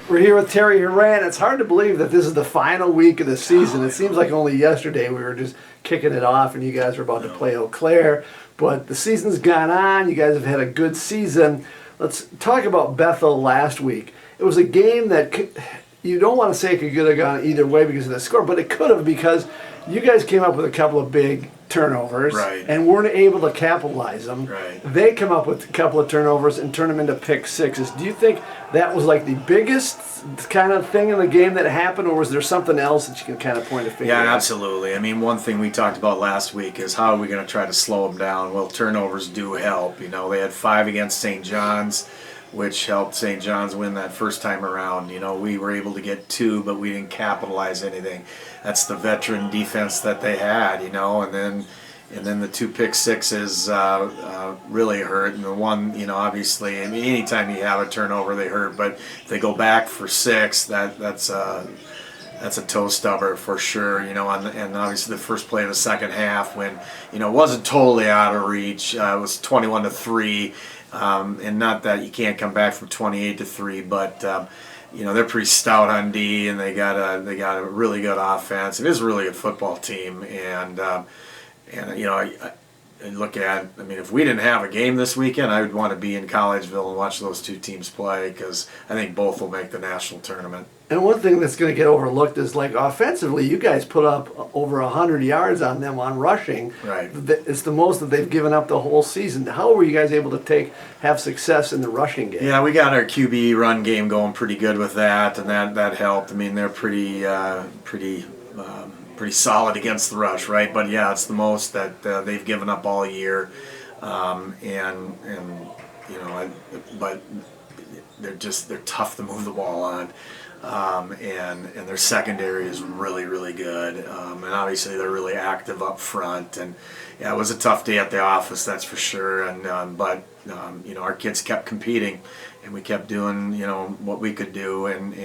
We're here with Terry Horan. It's hard to believe that this is the final week of the season. It seems like only yesterday we were just kicking it off and you guys were about to play Eau Claire. But the season's gone on. You guys have had a good season. Let's talk about Bethel last week. It was a game that you don't want to say it could have gone either way because of the score, but it could have because you guys came up with a couple of big turnovers and weren't able to capitalize them. They come up with a couple of turnovers and turn them into pick sixes. Do you think that was like the biggest kind of thing in the game that happened, or was there something else that you can kind of point a finger at? Yeah, absolutely. I mean, one thing we talked about last week is how are we going to try to slow them down? Well, turnovers do help. You know, they had 5 against St. John's, which helped St. John's win that first time around. You know, we were able to get 2, but we didn't capitalize anything. That's the veteran defense that they had, you know, and then the 2 pick sixes really hurt. And the one, you know, obviously, I mean, anytime you have a turnover, they hurt. But if they go back for 6, that's a toe stubber for sure, you know. And obviously the first play of the second half, when, you know, it wasn't totally out of reach. It was 21-3, and not that you can't come back from 28-3, but. You know, they're pretty stout on D, and they got a really good offense. It is a really good football team, and you know, I look at. I mean, if we didn't have a game this weekend, I would want to be in Collegeville and watch those 2 teams play because I think both will make the national tournament. And one thing that's going to get overlooked is, like, offensively, you guys put up over 100 yards on them on rushing. Right. It's the most that they've given up the whole season. How were you guys able to have success in the rushing game? Yeah, we got our QB run game going pretty good with that, and that helped. I mean, they're pretty solid against the rush, right? But yeah, it's the most that they've given up all year, and you know, but they're tough to move the ball on. And their secondary is really, really good, and obviously they're really active up front. And yeah, it was a tough day at the office, that's for sure. And but you know, our kids kept competing, and we kept doing, you know, what we could do. And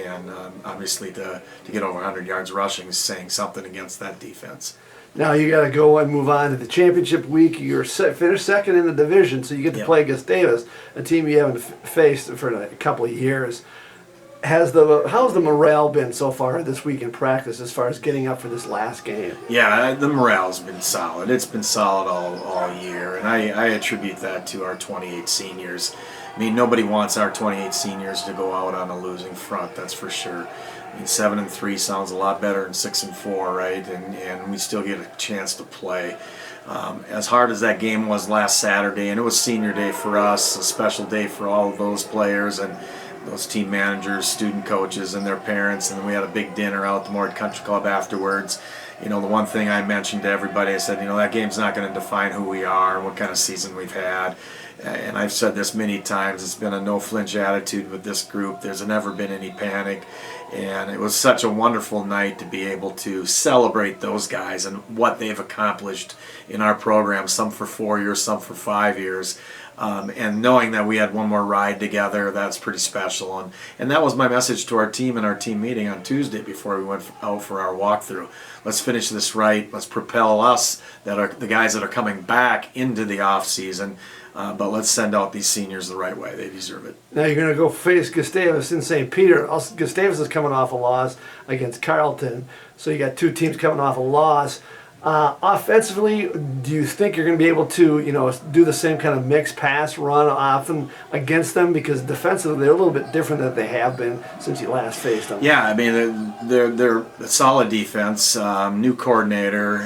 obviously to get over 100 yards rushing is saying something against that defense. Now you got to go and move on to the championship week. You're finished second in the division, so you get to play Gustavus, a team you haven't faced for a couple of years. How's the morale been so far this week in practice as far as getting up for this last game? Yeah, the morale's been solid. It's been solid all year, and I attribute that to our 28 seniors. I mean, nobody wants our 28 seniors to go out on a losing front, that's for sure. I mean, 7-3 sounds a lot better than 6-4, right? And we still get a chance to play. As hard as that game was last Saturday, and it was senior day for us, a special day for all of those players and those team managers, student coaches, and their parents, and we had a big dinner out at the Moorhead Country Club afterwards. You know, the one thing I mentioned to everybody, I said, you know, that game's not going to define who we are, what kind of season we've had. And I've said this many times, it's been a no-flinch attitude with this group. There's never been any panic. And it was such a wonderful night to be able to celebrate those guys and what they've accomplished in our program, some for 4 years, some for 5 years. And knowing that we had one more ride together, that's pretty special. And that was my message to our team in our team meeting on Tuesday before we went out for our walkthrough. Let's finish this right. Let's propel us, that are the guys that are coming back, into the off season. But let's send out these seniors the right way. They deserve it. Now you're going to go face Gustavus in St. Peter. Gustavus is coming off a loss against Carleton. So you got 2 teams coming off a loss. Offensively, do you think you're going to be able to, you know, do the same kind of mixed pass run often against them? Because defensively, they're a little bit different than they have been since you last faced them. Yeah, I mean, they're a solid defense, new coordinator,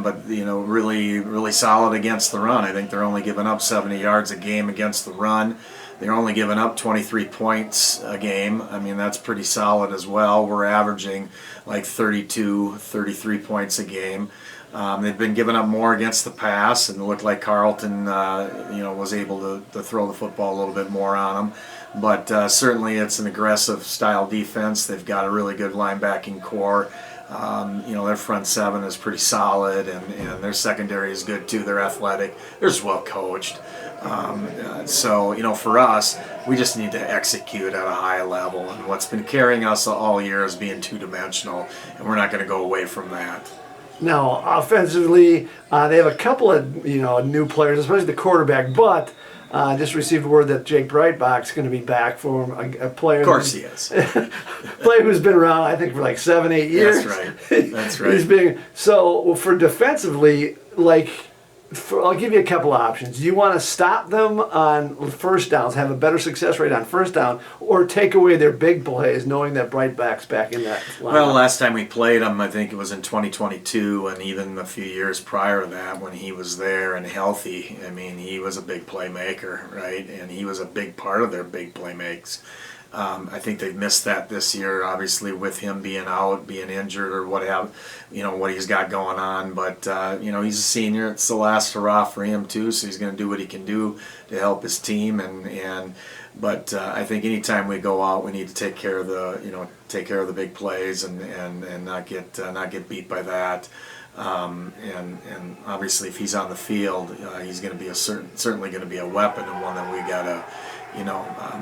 but, you know, really solid against the run. I think they're only giving up 70 yards a game against the run. They're only giving up 23 points a game. I mean, that's pretty solid as well. We're averaging like 32, 33 points a game. They've been giving up more against the pass, and it looked like Carleton, you know, was able to throw the football a little bit more on them. But certainly it's an aggressive style defense. They've got a really good linebacking core. You know, their front 7 is pretty solid, and their secondary is good too. They're athletic. They're just well coached. So, you know, for us, we just need to execute at a high level. And what's been carrying us all year is being two-dimensional, and we're not going to go away from that. Now, offensively, they have a couple of new players, especially the quarterback. But just received word that Jake Breitbach's going to be back for a player. Of course he is. Player who's been around, I think, for like 7-8 years. That's right. That's right. So for defensively, I'll give you a couple of options. Do you want to stop them on first downs, have a better success rate on first down, or take away their big plays, knowing that Breitbach's back in that lineup? Well, last time we played him, I think it was in 2022, and even a few years prior to that, when he was there and healthy, I mean, he was a big playmaker, right? And he was a big part of their big play makes. I think they've missed that this year, obviously, with him being out, being injured, or what he's got going on. But he's a senior; it's the last hurrah for him too. So he's going to do what he can do to help his team. But I think anytime we go out, we need to take care of the big plays and not get beat by that. And obviously, if he's on the field, he's going to be certainly going to be a weapon, and one that we gotta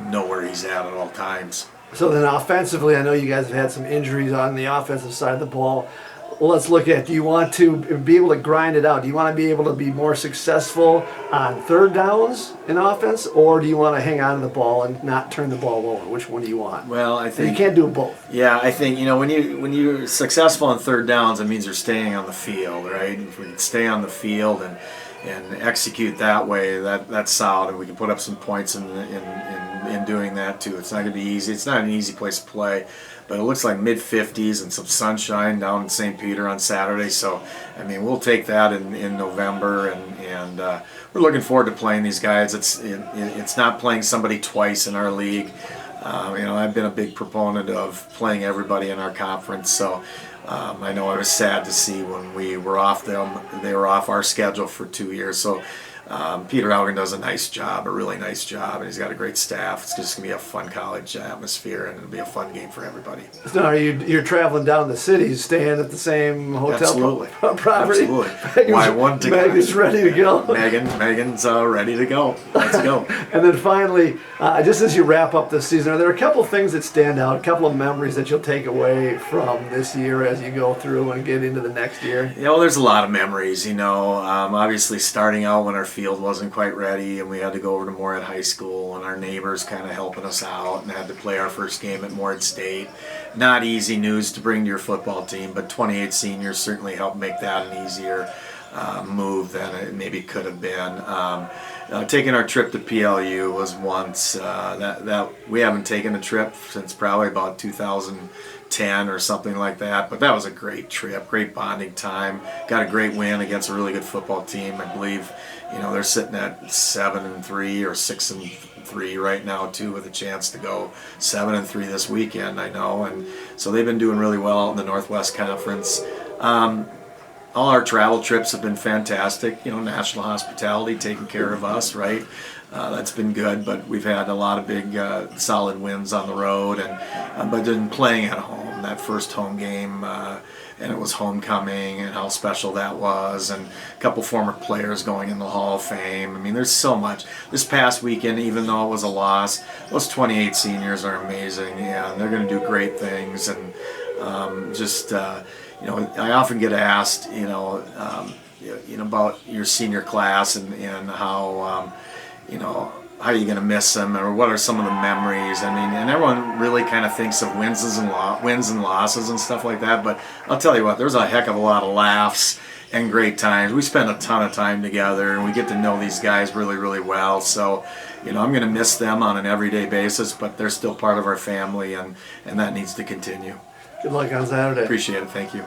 know where he's at all times. So then offensively, I know you guys have had some injuries on the offensive side of the ball. Let's look at, do you want to be able to grind it out? Do you want to be able to be more successful on third downs in offense, or do you want to hang on to the ball and not turn the ball over? Which one do you want? Well, I think you can't do both. Yeah, I think when you're successful on third downs, it means you're staying on the field, right? If we can stay on the field and execute that way, that's solid, and we can put up some points in doing that too. It's not going to be easy. It's not an easy place to play, but it looks like mid-50s and some sunshine down in St. Peter on Saturday. So, I mean, we'll take that in November, and we're looking forward to playing these guys. It's not playing somebody twice in our league. I've been a big proponent of playing everybody in our conference, so I know I was sad to see when we were off them. They were off our schedule for 2 years. So Peter Horan does a nice job, a really nice job, and he's got a great staff. It's just going to be a fun college atmosphere, and it'll be a fun game for everybody. So you're traveling down the city, staying at the same hotel property? Absolutely. Why wouldn't you? Megan's ready to go. Megan's ready to go. Let's go. And then finally, just as you wrap up this season, are there a couple things that stand out, a couple of memories that you'll take away from this year as you go through and get into the next year? There's a lot of memories, obviously starting out when our field wasn't quite ready and we had to go over to Moorhead High School, and our neighbors kind of helping us out, and had to play our first game at Moorhead State. Not easy news to bring to your football team, but 28 seniors certainly helped make that an easier move than it maybe could have been. Taking our trip to PLU was once that we haven't taken a trip since probably about 2010 or something like that, but that was a great trip, great bonding time. Got a great win against a really good football team. I believe they're sitting at 7-3 or 6-3 right now too, with a chance to go 7-3 this weekend, I know, and so they've been doing really well out in the Northwest Conference. All our travel trips have been fantastic. National hospitality taking care of us, right? That's been good, but we've had a lot of big, solid wins on the road, but then playing at home. That first home game, and it was homecoming, and how special that was, and a couple former players going in the Hall of Fame. I mean, there's so much. This past weekend, even though it was a loss, those 28 seniors are amazing, and they're going to do great things, and I often get asked, about your senior class and how, how are you going to miss them, or what are some of the memories? I mean, and everyone really kind of thinks of wins and losses and stuff like that. But I'll tell you what, there's a heck of a lot of laughs and great times. We spend a ton of time together, and we get to know these guys really, really well. So, I'm going to miss them on an everyday basis, but they're still part of our family, and that needs to continue. Good luck on Saturday. Appreciate it. Thank you.